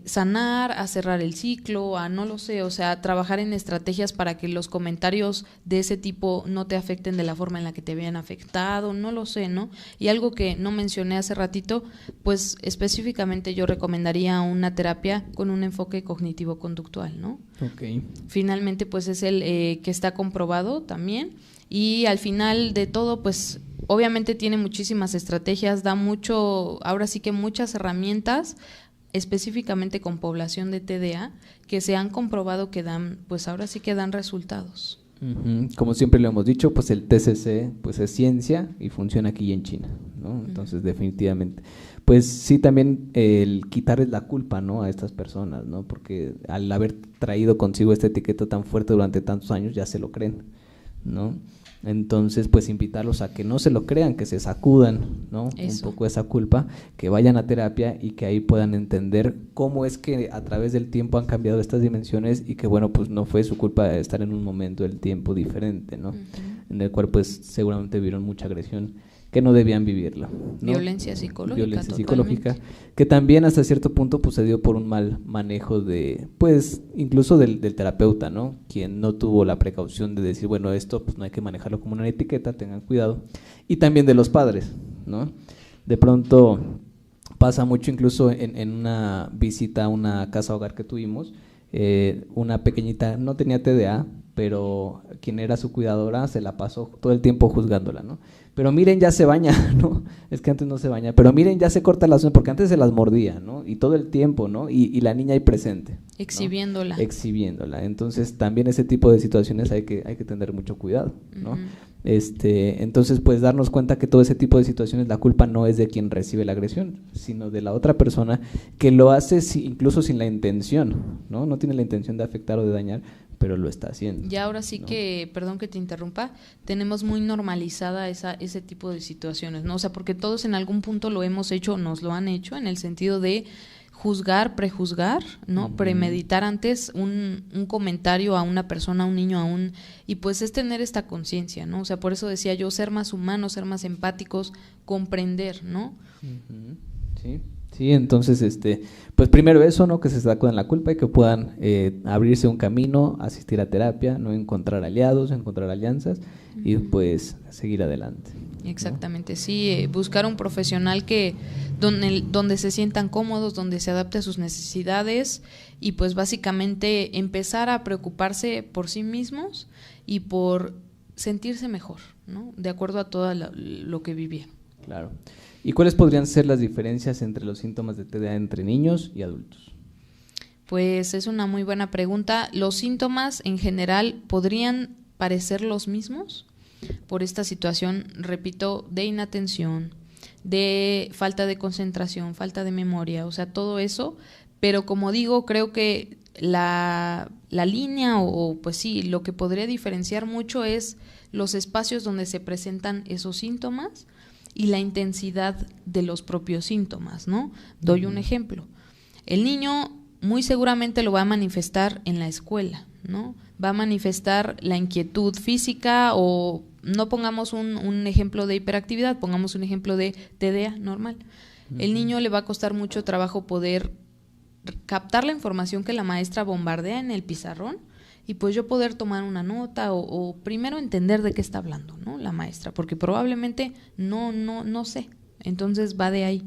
sanar, a cerrar el ciclo, a no lo sé, o sea, trabajar en estrategias para que los comentarios de ese tipo no te afecten de la forma en la que te habían afectado, no lo sé, ¿no? Y algo que no mencioné hace ratito, pues específicamente yo recomendaría una terapia con un enfoque cognitivo-conductual, ¿no? Okay. Finalmente, pues es el que está comprobado también. Y al final de todo, pues obviamente tiene muchísimas estrategias, da mucho, ahora sí que muchas herramientas, específicamente con población de TDA, que se han comprobado que dan, pues ahora sí que dan resultados. Como siempre lo hemos dicho, pues el TCC pues es ciencia y funciona aquí en China, ¿no? Entonces definitivamente, pues sí, también el quitarles la culpa, ¿no?, a estas personas, ¿no? Porque al haber traído consigo esta etiqueta tan fuerte durante tantos años ya se lo creen, ¿no? Entonces, pues invitarlos a que no se lo crean, que se sacudan, ¿no?, un poco esa culpa, que vayan a terapia y que ahí puedan entender cómo es que a través del tiempo han cambiado estas dimensiones y que, bueno, pues no fue su culpa estar en un momento del tiempo diferente, ¿no? En el cual pues seguramente vivieron mucha agresión que no debían vivirla, ¿no? Violencia psicológica, que también hasta cierto punto pues se dio por un mal manejo de, pues incluso del terapeuta, ¿no?, quien no tuvo la precaución de decir, bueno, esto pues no hay que manejarlo como una etiqueta, tengan cuidado, y también de los padres, ¿no? De pronto pasa mucho, incluso en una visita a una casa hogar que tuvimos, una pequeñita no tenía TDA, pero quien era su cuidadora se la pasó todo el tiempo juzgándola, ¿no? Pero miren, ya se baña, ¿no? Es que antes no se baña, pero miren, ya se corta las uñas, porque antes se las mordía, ¿no? Y todo el tiempo, ¿no? Y la niña ahí presente, ¿no? Exhibiéndola. Entonces, también ese tipo de situaciones hay que tener mucho cuidado, ¿no? Entonces, pues darnos cuenta que todo ese tipo de situaciones, la culpa no es de quien recibe la agresión, sino de la otra persona que lo hace incluso sin la intención, ¿no? No tiene la intención de afectar o de dañar, pero lo está haciendo. Ya ahora sí, ¿no?, que, perdón que te interrumpa, tenemos muy normalizada ese tipo de situaciones, ¿no? O sea, porque todos en algún punto lo hemos hecho, nos lo han hecho, en el sentido de juzgar, prejuzgar, ¿no? Premeditar antes un comentario a una persona, a un niño, y pues es tener esta conciencia, ¿no? O sea, por eso decía yo, ser más humanos, ser más empáticos, comprender, ¿no? Sí, entonces, pues primero eso, ¿no?, que se sacuden la culpa y que puedan abrirse un camino, asistir a terapia, no encontrar aliados, encontrar alianzas y pues seguir adelante, ¿no? Exactamente, sí, buscar un profesional donde se sientan cómodos, donde se adapte a sus necesidades y pues básicamente empezar a preocuparse por sí mismos y por sentirse mejor, ¿no?, de acuerdo a todo lo que vivieron. Claro. ¿Y cuáles podrían ser las diferencias entre los síntomas de TDA entre niños y adultos? Pues es una muy buena pregunta. Los síntomas en general podrían parecer los mismos por esta situación, repito, de inatención, de falta de concentración, falta de memoria, o sea, todo eso, pero como digo, creo que la línea o pues sí, lo que podría diferenciar mucho es los espacios donde se presentan esos síntomas y la intensidad de los propios síntomas, ¿no? Doy un ejemplo. El niño muy seguramente lo va a manifestar en la escuela, ¿no? Va a manifestar la inquietud física o no pongamos un ejemplo de hiperactividad, pongamos un ejemplo de TDA normal. El niño le va a costar mucho trabajo poder captar la información que la maestra bombardea en el pizarrón y pues yo poder tomar una nota o primero entender de qué está hablando, ¿no?, la maestra, porque probablemente no sé, entonces va de ahí.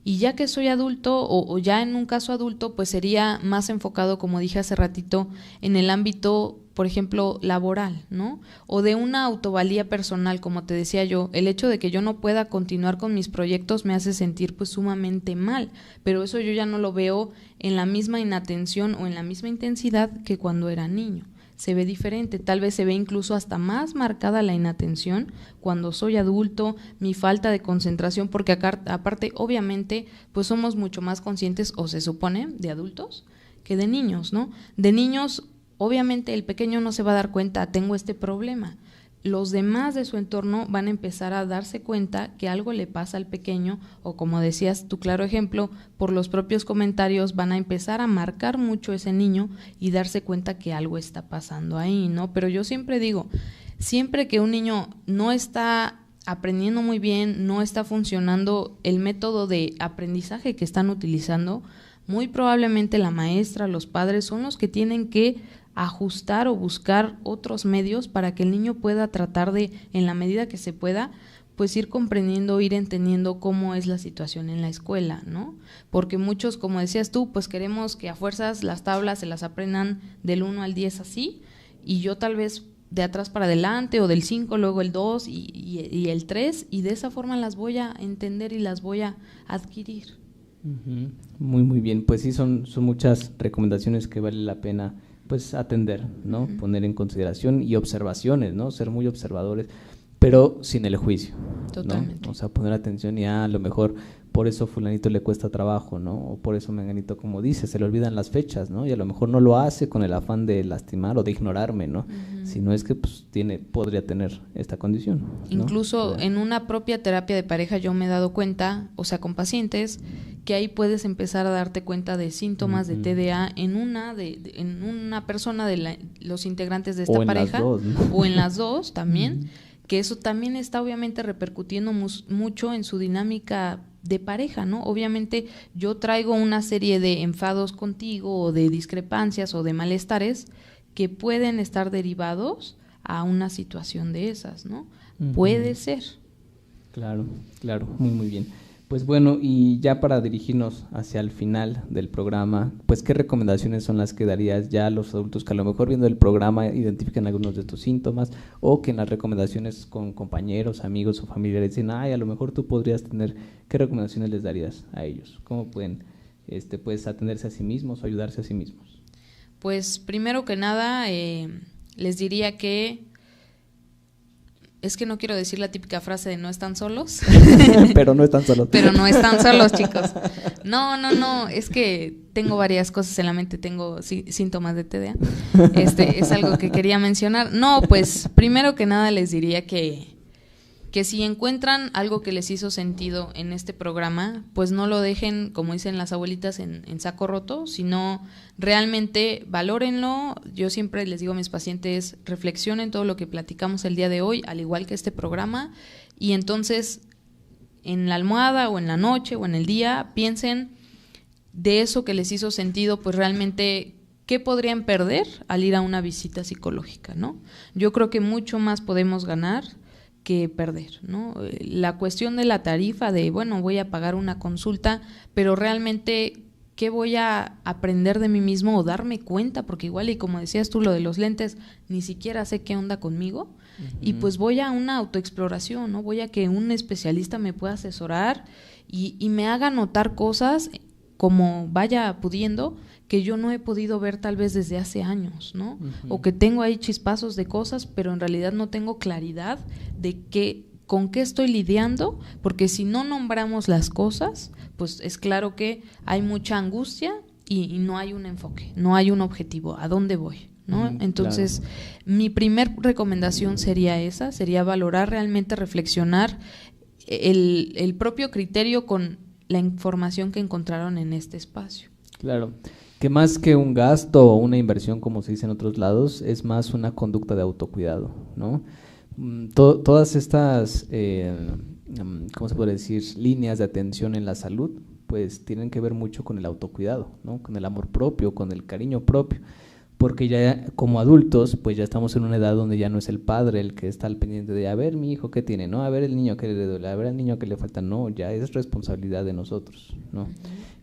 Y ya que soy adulto o ya en un caso adulto, pues sería más enfocado, como dije hace ratito, en el ámbito, por ejemplo, laboral, ¿no? O de una autovalía personal, como te decía yo, el hecho de que yo no pueda continuar con mis proyectos me hace sentir pues sumamente mal, pero eso yo ya no lo veo en la misma inatención o en la misma intensidad que cuando era niño. se ve diferente, tal vez se ve incluso hasta más marcada la inatención cuando soy adulto, mi falta de concentración, porque aparte obviamente pues somos mucho más conscientes, o se supone, de adultos que de niños, ¿no? De niños obviamente el pequeño no se va a dar cuenta, tengo este problema. Los demás de su entorno van a empezar a darse cuenta que algo le pasa al pequeño, o como decías tu claro ejemplo, por los propios comentarios van a empezar a marcar mucho ese niño y darse cuenta que algo está pasando ahí, ¿no? Pero yo siempre digo, siempre que un niño no está aprendiendo muy bien, no está funcionando el método de aprendizaje que están utilizando, muy probablemente la maestra, los padres son los que tienen que ajustar o buscar otros medios para que el niño pueda tratar de, en la medida que se pueda, pues ir comprendiendo, ir entendiendo cómo es la situación en la escuela, ¿no? Porque muchos, como decías tú, pues queremos que a fuerzas las tablas se las aprendan del 1 al 10 así, y yo tal vez de atrás para adelante, o del 5, luego el 2 y el 3, y de esa forma las voy a entender y las voy a adquirir. Muy, muy bien. Pues sí, son muchas recomendaciones que vale la pena pues atender, ¿no? Poner en consideración y observaciones, ¿no? Ser muy observadores, pero sin el juicio. Totalmente. ¿no? O sea, poner atención y a lo mejor por eso fulanito le cuesta trabajo, ¿no? O por eso menganito, como dice, se le olvidan las fechas, ¿no? Y a lo mejor no lo hace con el afán de lastimar o de ignorarme, ¿no? Sino es que pues podría tener esta condición, ¿no? Incluso en una propia terapia de pareja yo me he dado cuenta, o sea, con pacientes, que ahí puedes empezar a darte cuenta de síntomas de TDA en una persona de los integrantes de esta pareja, las dos, ¿no? O en las dos también, que eso también está obviamente repercutiendo mucho en su dinámica de pareja, ¿no? Obviamente yo traigo una serie de enfados contigo, o de discrepancias o de malestares que pueden estar derivados a una situación de esas, ¿no? Puede ser. Claro, muy, muy bien. Pues bueno, y ya para dirigirnos hacia el final del programa, pues ¿qué recomendaciones son las que darías ya a los adultos que a lo mejor viendo el programa identifican algunos de estos síntomas, o que en las recomendaciones con compañeros, amigos o familiares dicen, a lo mejor tú podrías tener, ¿qué recomendaciones les darías a ellos? ¿Cómo pueden pues atenderse a sí mismos o ayudarse a sí mismos? Pues primero que nada les diría que es que no quiero decir la típica frase de no están solos. Pero no están solos. Pero no están solos, chicos. No, es que tengo varias cosas en la mente, tengo síntomas de TDA. Es algo que quería mencionar. No, pues primero que nada les diría que si encuentran algo que les hizo sentido en este programa, pues no lo dejen, como dicen las abuelitas, en saco roto, sino realmente valórenlo. Yo siempre les digo a mis pacientes, reflexionen todo lo que platicamos el día de hoy, al igual que este programa, y entonces en la almohada o en la noche o en el día, piensen de eso que les hizo sentido, pues realmente ¿qué podrían perder al ir a una visita psicológica, ¿no? Yo creo que mucho más podemos ganar que perder, ¿no? La cuestión de la tarifa de, bueno, voy a pagar una consulta, pero realmente, ¿qué voy a aprender de mí mismo o darme cuenta? Porque igual, y como decías tú, lo de los lentes, ni siquiera sé qué onda conmigo, y pues voy a una autoexploración, ¿no? Voy a que un especialista me pueda asesorar y me haga notar cosas como vaya pudiendo, que yo no he podido ver tal vez desde hace años, ¿no? O que tengo ahí chispazos de cosas, pero en realidad no tengo claridad de con qué estoy lidiando, porque si no nombramos las cosas, pues es claro que hay mucha angustia y no hay un enfoque, no hay un objetivo, ¿a dónde voy? ¿No? Entonces, claro. Mi primer recomendación sería esa, sería valorar realmente, reflexionar el propio criterio con la información que encontraron en este espacio. Claro, que más que un gasto o una inversión, como se dice en otros lados, es más una conducta de autocuidado, ¿no? Todas estas, ¿cómo se puede decir?, líneas de atención en la salud, pues tienen que ver mucho con el autocuidado, ¿no? Con el amor propio, con el cariño propio, porque ya como adultos, pues ya estamos en una edad donde ya no es el padre el que está al pendiente de, a ver, mi hijo, ¿qué tiene? ¿No? A ver, el niño que le duele, a ver, el niño que le falta, no, ya es responsabilidad de nosotros, ¿no?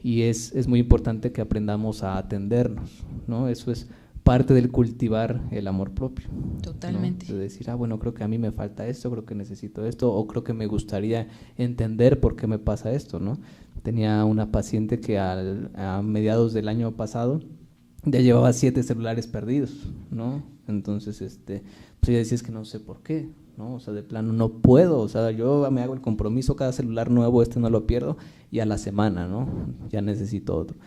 Y es muy importante que aprendamos a atendernos, ¿no? Eso es parte del cultivar el amor propio. Totalmente. ¿No? De decir, bueno, creo que a mí me falta esto, creo que necesito esto, o creo que me gustaría entender por qué me pasa esto, ¿no? Tenía una paciente que a mediados del año pasado ya llevaba 7 celulares perdidos, ¿no? Entonces, pues ella decía, es que no sé por qué, ¿no? O sea, de plano no puedo, o sea, yo me hago el compromiso, cada celular nuevo, no lo pierdo, y a la semana, ¿no? Ya necesito otro.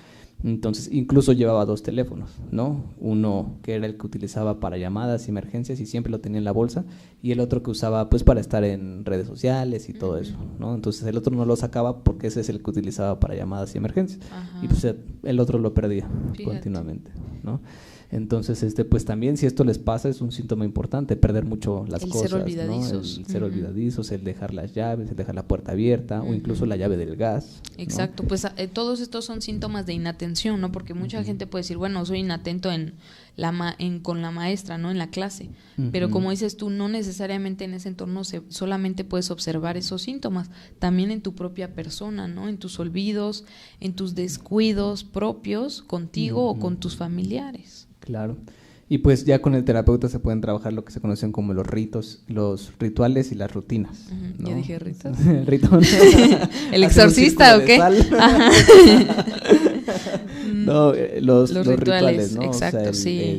Entonces, incluso llevaba 2 teléfonos, ¿no? Uno que era el que utilizaba para llamadas y emergencias y siempre lo tenía en la bolsa, y el otro que usaba pues para estar en redes sociales y todo eso, ¿no? Entonces el otro no lo sacaba porque ese es el que utilizaba para llamadas y emergencias. Ajá. Y pues el otro lo perdía continuamente, ¿no? Entonces, pues también si esto les pasa es un síntoma importante, perder mucho las cosas, ser olvidadizos, ¿no? El ser olvidadizos, el dejar las llaves, el dejar la puerta abierta o incluso la llave del gas. Exacto, ¿no? Pues todos estos son síntomas de inatención, ¿no? Porque mucha gente puede decir, bueno, soy inatento con la maestra, ¿no? En la clase, pero como dices tú, no necesariamente en ese entorno solamente puedes observar esos síntomas, también en tu propia persona, ¿no? En tus olvidos, en tus descuidos propios contigo o con tus familiares. Claro. Y pues ya con el terapeuta se pueden trabajar lo que se conocen como los rituales y las rutinas, ¿no? Ya dije ritos. El ritual. ¿El exorcista o qué? No, los rituales, ¿no? Exacto, o sea,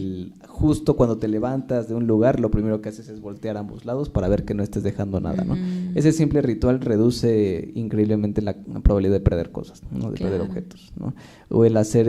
justo cuando te levantas de un lugar, lo primero que haces es voltear a ambos lados para ver que no estés dejando nada, ¿no? Ese simple ritual reduce increíblemente la probabilidad de perder cosas, ¿no? De perder objetos, ¿no? O el hacer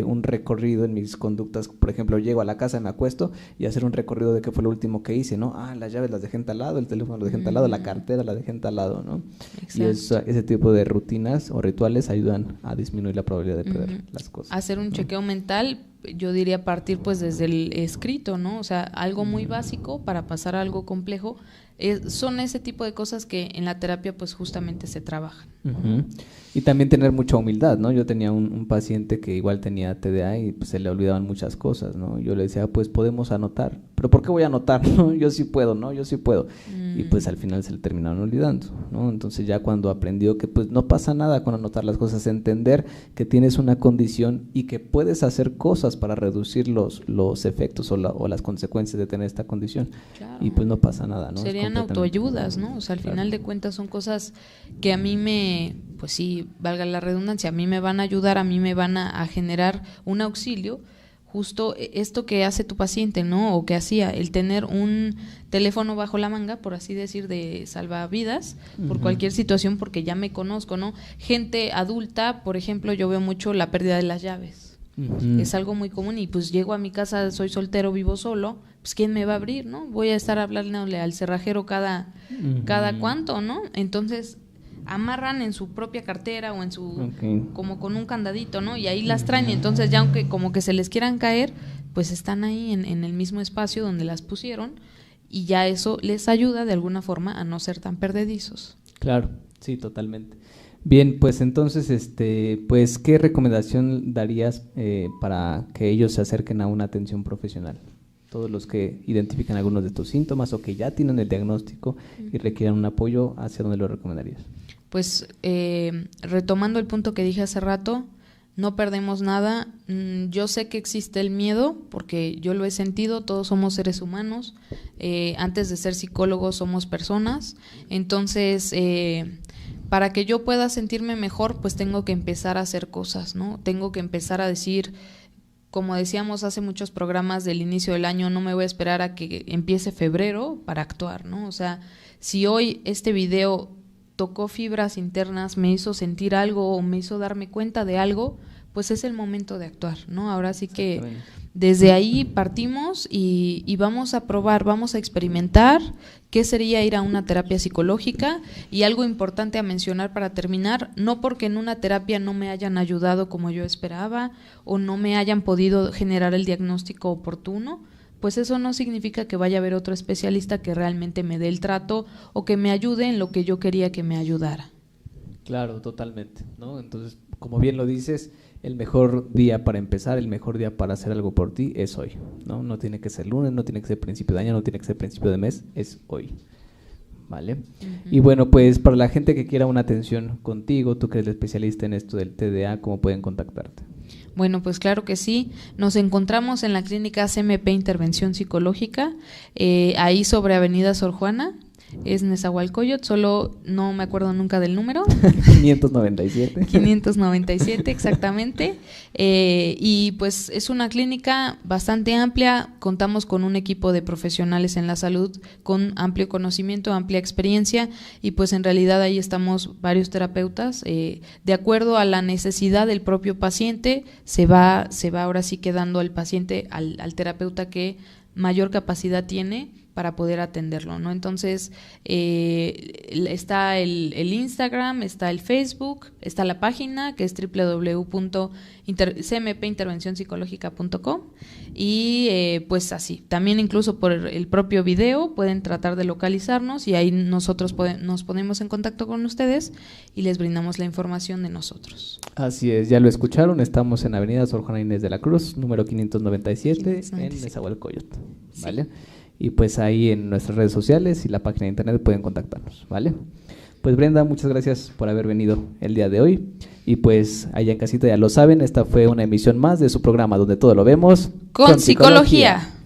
un recorrido en mis conductas, por ejemplo, llego a la casa, me acuesto y hacer un recorrido de qué fue lo último que hice, ¿no? Las llaves las dejé en tal lado, el teléfono lo dejé en tal lado, la cartera la dejé en tal lado, ¿no? Exacto. Y ese tipo de rutinas o rituales ayudan a disminuir la probabilidad de perder las cosas. Hacer un chequeo mental, yo diría partir pues desde el escrito, ¿no? O sea, algo muy básico para pasar a algo complejo. Son ese tipo de cosas que en la terapia pues justamente se trabajan. Y también tener mucha humildad, ¿no? Yo tenía un paciente que igual tenía TDA y pues se le olvidaban muchas cosas, ¿no? Yo le decía, pues podemos anotar, pero ¿por qué voy a anotar? ¿No? Yo sí puedo, ¿no? Yo sí puedo. Y pues al final se le terminaron olvidando, ¿no? Entonces ya cuando aprendió que pues no pasa nada con anotar las cosas, entender que tienes una condición y que puedes hacer cosas para reducir los efectos o las consecuencias de tener esta condición. Claro. Y pues no pasa nada, ¿no? Serían autoayudas, ¿no? O sea, al final de cuentas son cosas que a mí pues sí, valga la redundancia, a mí me van a ayudar, a mí me van a generar un auxilio, justo esto que hace tu paciente, ¿no? O que hacía, el tener un teléfono bajo la manga, por así decir, de salvavidas, por cualquier situación, porque ya me conozco, ¿no? Gente adulta, por ejemplo, yo veo mucho la pérdida de las llaves. Es algo muy común y pues llego a mi casa, soy soltero, vivo solo, pues ¿quién me va a abrir, no? Voy a estar hablándole al cerrajero cada cuánto, ¿no? Entonces amarran en su propia cartera o en su como con un candadito, ¿no? Y ahí las traen y entonces ya aunque como que se les quieran caer, pues están ahí en el mismo espacio donde las pusieron y ya eso les ayuda de alguna forma a no ser tan perdedizos. Claro, sí, totalmente. Bien, pues entonces, pues, ¿qué recomendación darías para que ellos se acerquen a una atención profesional? Todos los que identifican algunos de estos síntomas o que ya tienen el diagnóstico y requieran un apoyo, ¿hacia dónde lo recomendarías? Pues, retomando el punto que dije hace rato, no perdemos nada. Yo sé que existe el miedo, porque yo lo he sentido, todos somos seres humanos. Antes de ser psicólogos somos personas. Entonces, para que yo pueda sentirme mejor, pues tengo que empezar a hacer cosas, ¿no? Tengo que empezar a decir, como decíamos hace muchos programas del inicio del año, no me voy a esperar a que empiece febrero para actuar, ¿no? O sea, si hoy este video tocó fibras internas, me hizo sentir algo o me hizo darme cuenta de algo, pues es el momento de actuar, ¿no? Ahora sí que desde ahí partimos y vamos a probar, vamos a experimentar qué sería ir a una terapia psicológica. Y algo importante a mencionar para terminar, no porque en una terapia no me hayan ayudado como yo esperaba o no me hayan podido generar el diagnóstico oportuno, pues eso no significa que vaya a haber otro especialista que realmente me dé el trato o que me ayude en lo que yo quería que me ayudara. Claro, totalmente, ¿no? Entonces, como bien lo dices, el mejor día para empezar, el mejor día para hacer algo por ti es hoy, ¿no? No tiene que ser lunes, no tiene que ser principio de año, no tiene que ser principio de mes, es hoy, ¿vale? Y bueno, pues para la gente que quiera una atención contigo, tú que eres el especialista en esto del TDA, ¿cómo pueden contactarte? Bueno, pues claro que sí. Nos encontramos en la clínica CMP Intervención Psicológica, ahí sobre Avenida Sor Juana. es Nezahualcóyotl, solo no me acuerdo nunca del número. 597. 597, exactamente. Y pues es una clínica bastante amplia, contamos con un equipo de profesionales en la salud con amplio conocimiento, amplia experiencia, y pues en realidad ahí estamos varios terapeutas, de acuerdo a la necesidad del propio paciente, se va ahora sí quedando al paciente, al terapeuta que mayor capacidad tiene para poder atenderlo, ¿no? Entonces, está el Instagram, está el Facebook, está la página que es www.cmpintervencionpsicológica.com y pues así, también incluso por el propio video pueden tratar de localizarnos y ahí nosotros nos ponemos en contacto con ustedes y les brindamos la información de nosotros. Así es, ya lo escucharon, estamos en Avenida Sor Juana Inés de la Cruz, número 597, en Nezahualcóyotl, ¿vale? Sí. Y pues ahí en nuestras redes sociales y la página de internet pueden contactarnos, ¿vale? Pues Brenda, muchas gracias por haber venido el día de hoy. Y pues allá en casita ya lo saben, esta fue una emisión más de su programa donde todo lo vemos con psicología.